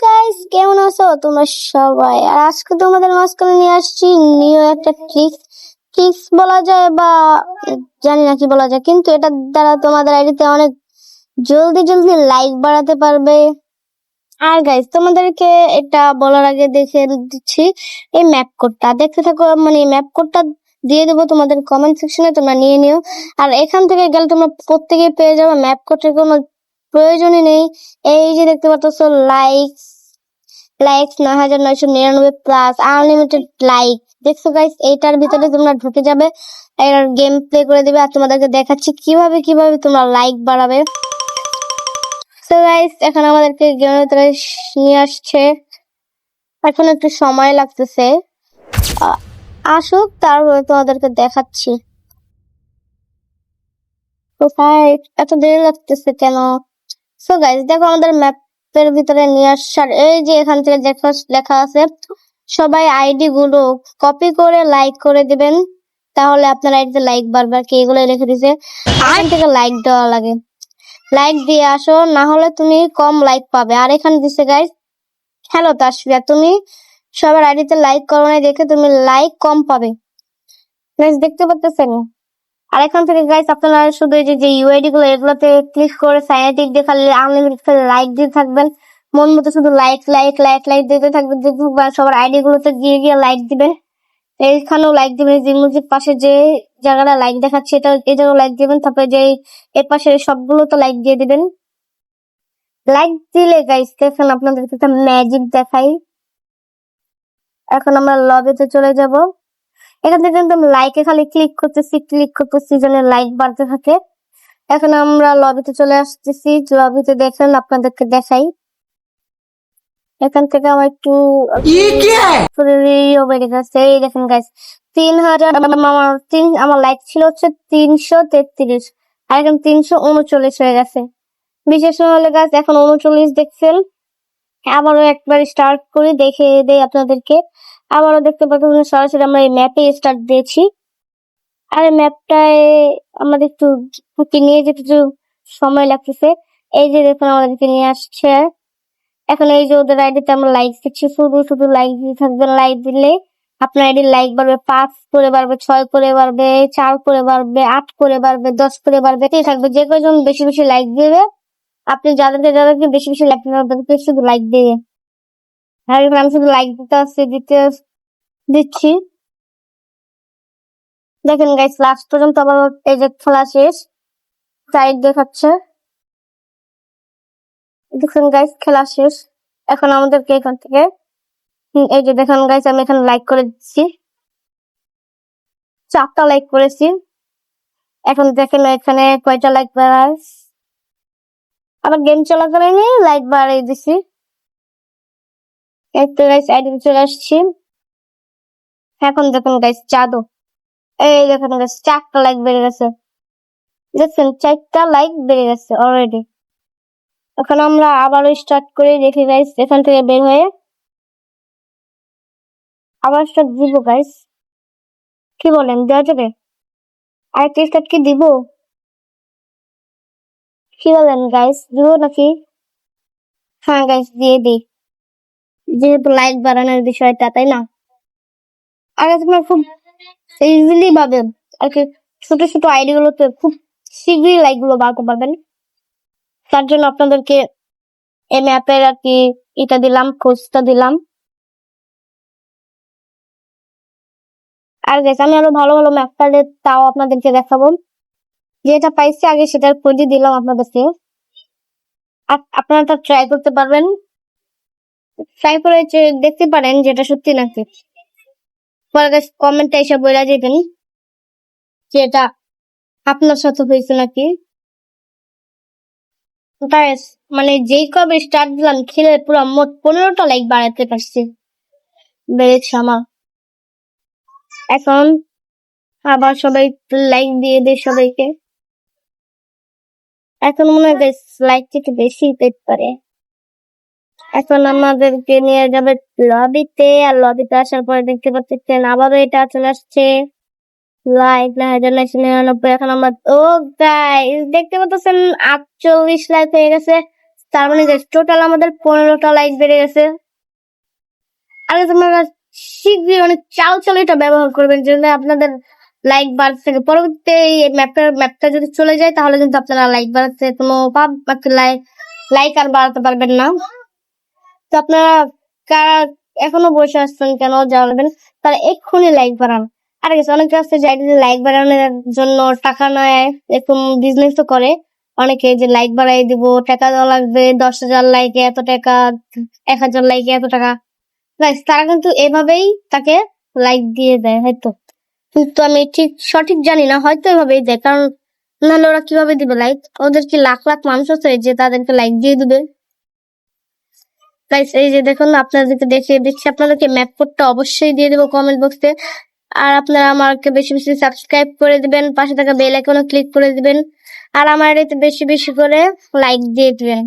Guys, কেমন আছো তোমরা সবাই? আর আজকে তোমাদের মাঝখানে নিয়ে আসছি নিউ একটা ট্রিক্স বলা যায় বা জানি না কি বলা যায়, কিন্তু এটার দ্বারা তোমাদের আইডিতে অনেক জলদি জলদি লাইক বাড়াতে পারবে। আর গাইস, তোমাদেরকে এটা বলার আগে দেখে দিচ্ছি এই ম্যাপ কোডটা দেখতে থাকো। মানে এই ম্যাপ কোডটা দিয়ে দেবো তোমাদের কমেন্ট সেকশনে, তোমরা নিয়ে নিও। আর এখান থেকে গেলে তোমরা প্রত্যেকেই পেয়ে যাবে, ম্যাপ কোডের কোনো প্রয়োজনই নেই। এই যে দেখতে পাচ্ছ লাইকস 9,999 প্লাস আনলিমিটেড লাইক। দেখছো গাইস, এইটার ভিতরে তোমরা ঢুকে যাবে, এর গেম প্লে করে দিবে। আর তোমাদেরকে দেখাচ্ছি কিভাবে কিভাবে তোমরা লাইক বাড়াবে। তো গাইস, এখন আমাদেরকে গেমের ভিতরে নিয়ে আসছে, এখন একটু সময় লাগতেছে, আসুক তারপরে তোমাদেরকে দেখাচ্ছি। তো এত দেরি লাগতেছে কেন? সো গাইস, দেখো আমাদের ম্যাপের ভিতরে নিয়ে আসার এই যে এখান থেকে লেখা আছে সবাই আইডি গুলো কপি করে লাইক করে দিবেন, তাহলে আপনার আইডিতে লাইক বাড়বে। কি এগুলো লিখে দিছে, এখান থেকে লাইক দেওয়া লাগে, লাইক দিয়ে আসো, না হলে তুমি কম লাইক পাবে। আর এখানে দিছে গাইস, হ্যালো তাসফিয়া, তুমি সবার আইডিতে লাইক করো না দেখে তুমি লাইক কম পাবে। গাইস দেখতে পাচ্ছেন? আর এখান থেকে গাইস আপনারা শুধু এই যে ইউআইডি গুলো এগুলোতে ক্লিক করে সাইনেটিক দিয়ে খালি আনলিমিটেড খালি লাইক দিয়ে থাকবেন, মন মতো শুধু লাইক লাইক লাইক লাইক দিতে থাকবেন, সবার আইডি গুলোতে গিয়ে গিয়ে লাইক দিবেন। এইখানেও লাইক দিবেন, যে ইমোজির পাশে যে জায়গাটা লাইক দেখাচ্ছে এটা এই জায়গায় লাইক দিবেন, তারপরে যে এর পাশে সবগুলো তো লাইক দিয়ে দিবেন। লাইক দিলে গাইস দেখেন আপনাদেরকে একটা ম্যাজিক দেখাই। এখন আমরা লবিতে চলে যাব, এখান থেকে কিন্তু লাইকে খালি ক্লিক করতেছি যেন লাইক বাড়তে থাকে। এখন আমরা লবিতে চলে আসতেছি, লবিতে দেখেন আপনাদেরকে দেখাই। এখান থেকে আমার একটু বেড়ে গেছে, এই দেখেন গাইস 3,000। আমার লাইক ছিল হচ্ছে 333, আর এখন 339 হয়ে গেছে। বিশেষ হলে গাছ এখন 39 দেখছেন। আবারও একবার স্টার্ট করে দেখে দেই আপনাদেরকে। আবারও দেখতে পাচ্ছেন সরাসরি আমরা এই ম্যাপে স্টার্ট দিয়েছি। আর ম্যাপটায় আমাদের একটু নিয়ে যেতে একটু সময় লাগতেছে। এই যে দেখুন আমাদেরকে নিয়ে আসছে, এখন এই যে ওদের আইডিতে আমরা লাইক দিচ্ছি, শুধু লাইক দিতে থাকবেন। লাইক দিলে আপনার আইডির লাইক বাড়বে, 5 করে বাড়বে, 6 করে বাড়বে, 4 করে বাড়বে, 8 করে বাড়বে, 10 করে বাড়বে, এটাই থাকবে। যে কয়জন বেশি বেশি লাইক দিবে, আপনি যাদেরকে বেশি বেশি লাইক দিবেন তাদেরকে শুধু লাইক দিবে। আর আমি শুধু লাইক দিচ্ছি। দেখেন গাইস, লাস্ট পর্যন্ত আবার এই যে খেলা শেষ, সাইড দেখাচ্ছে। দেখুন গাইস, খেলা শেষ। এখন আমাদেরকে এখান থেকে এই যে দেখেন গাইস, আমি এখানে লাইক করে দিচ্ছি, 4টা লাইক করেছি। এখন দেখেন এখানে কয়টা লাইক বাড়ায়, আবার গেম চলাকালীন লাইক বাড়িয়ে দিছি। একটু গাইস আইডিতে চলে আসছি। এখন দেখুন গাইস জাদু, এই দেখুন গাইস 4টা লাইক বেড়ে গেছে, দেখছেন 4টা লাইক বেড়ে গেছে অলরেডি। এখন আমরা আবারও স্টার্ট করে দেখি গাইস, এখান থেকে বের হয়ে আবার স্টার্ট দিব গাইস। কি বলেন, দেওয়া যাবে? আরেকটা স্টার্ট কি দিব? কি বলেন গাইস, দিব নাকি? হ্যাঁ গাইস, দিয়ে দিই, যেহেতু লাইক বাড়ানোর বিষয়টা, তাই না? আর আপনার খুব ইজিলি ভাবে আর কি ছোট ছোট আইডি গুলোতে খুব শীঘ্রই লাইক গুলো বাড়তে পারবেন। তার জন্য আপনাদেরকে এই ম্যাপের আর কি এটা দিলাম, খোঁজটা দিলাম। আর গাইস, আমি আরো ভালো ভালো ম্যাপ পারলে তাও আপনাদেরকে দেখাবো। যেটা পাইছি আগে সেটার খোঁজই দিলাম আপনাদেরকে, আপনারা তা ট্রাই করতে পারবেন, ট্রাই করে দেখতে পারেন যেটা সত্যি নাকি। পরে কমেন্টে এসে বলে যাবেন যে এটা আপনার সাথে হয়েছে নাকি। মানে যেই কবে স্টার্ট দিলাম খেলে পুরো মোট 15টা লাইক বাড়াতে পারছি, বেড়েছে আমার। এখন আবার সবাই লাইক দিয়ে দেয় সবাইকে, এখন মনে হয় লাইক থেকে বেশি পেতে পারে। এখন আমাদেরকে নিয়ে যাবে লবিতে, আর লবিতে আসার পরে দেখতে পাচ্ছেন আবারও এটা চলে আসছে লাইক 9,999। এখন আমরা ও গাইস দেখতে পাচ্ছেন 48 লাইক হয়ে গেছে, তার মানে টোটাল আমাদের 15টা লাইক বেড়ে গেছে। আর তোমরা শীঘ্রই অনেক চাল এটা ব্যবহার করবেন, যেন আপনাদের লাইক বাড়তে থাকে। পরবর্তীতে এই ম্যাপটা যদি চলে যায় তাহলে কিন্তু আপনারা লাইক বাড়াতে কোনো লাইক আর বাড়াতে পারবেন না। তো আপনারা কারা এখনো বসে আসছেন কেন জানাবেন, তারা এক্ষুনি লাইক বাড়ান। আর কিছু অনেকে আছে যে লাইক বাড়ানোর জন্য টাকা নেয়, এরকম বিজনেস তো করে অনেকে, যে লাইক বাড়াই দিব, টাকা দেওয়া লাগবে, 10,000 লাইকে এত টাকা, 1,000 লাইকে এত টাকা। তারা কিন্তু এভাবেই তাকে লাইক দিয়ে দেয় হয়তো, কিন্তু আমি ঠিক সঠিক জানি না, হয়তো এভাবেই দেয়, কারণ নাহলে ওরা কিভাবে দিবে লাইক? ওদের কি লাখ লাখ মানুষ আছে যে তাদেরকে লাইক দিয়ে দিবে? গাইস এই যে দেখুন, আপনাদেরকে দেখিয়ে দিচ্ছি, আপনাদেরকে ম্যাপ কোডটা অবশ্যই দিয়ে দেবো কমেন্ট বক্সে। আর আপনারা আমাকে বেশি বেশি সাবস্ক্রাইব করে দিবেন, পাশে থাকা বেল আইকনে ক্লিক করে দিবেন, আর আমার এতে বেশি বেশি করে লাইক দিয়ে দিবেন।